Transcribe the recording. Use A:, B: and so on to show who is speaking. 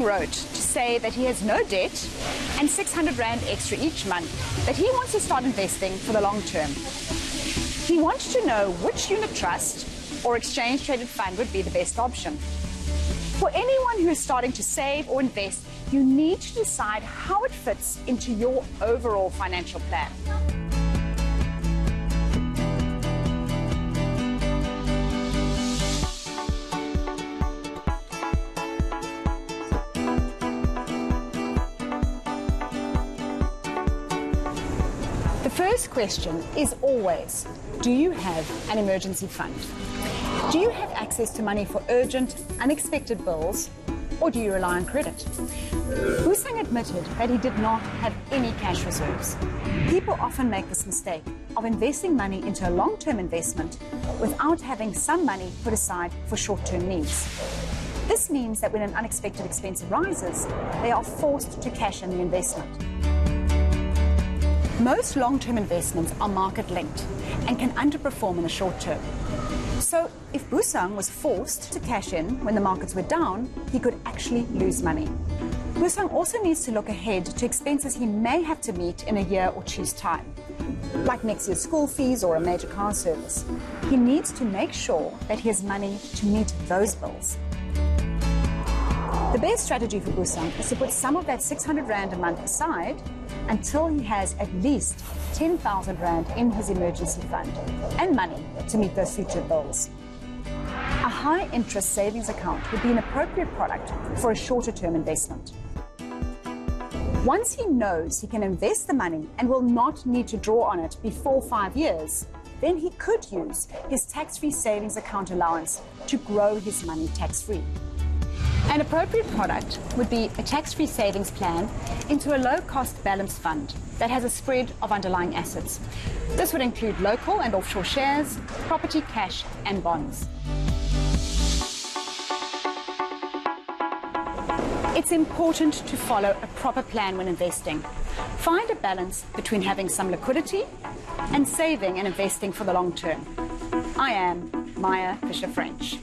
A: Busang wrote to say that he has no debt and 600 Rand extra each month that he wants to start investing for the long term. He wants to know which unit trust or exchange traded fund would be the best option. For anyone who is starting to save or invest, you need to decide how it fits into your overall financial plan. The first question is always, do you have an emergency fund? Do you have access to money for urgent, unexpected bills, or do you rely on credit? Busang admitted that he did not have any cash reserves. People often make this mistake of investing money into a long-term investment without having some money put aside for short-term needs. This means that when an unexpected expense arises, they are forced to cash in the investment. Most long-term investments are market-linked and can underperform in the short term. So if Busang was forced to cash in when the markets were down, he could actually lose money. Busang also needs to look ahead to expenses he may have to meet in a year or two's time, like next year's school fees or a major car service. He needs to make sure that he has money to meet those bills. The best strategy for Busang is to put some of that 600 Rand a month aside until he has at least 10,000 Rand in his emergency fund and money to meet those future bills. A high-interest savings account would be an appropriate product for a shorter-term investment. Once he knows he can invest the money and will not need to draw on it before 5 years, then he could use his tax-free savings account allowance to grow his money tax-free. An appropriate product would be a tax-free savings plan into a low-cost balanced fund that has a spread of underlying assets. This would include local and offshore shares, property, cash, and bonds. It's important to follow a proper plan when investing. Find a balance between having some liquidity and saving and investing for the long term. I am Maya Fisher-French.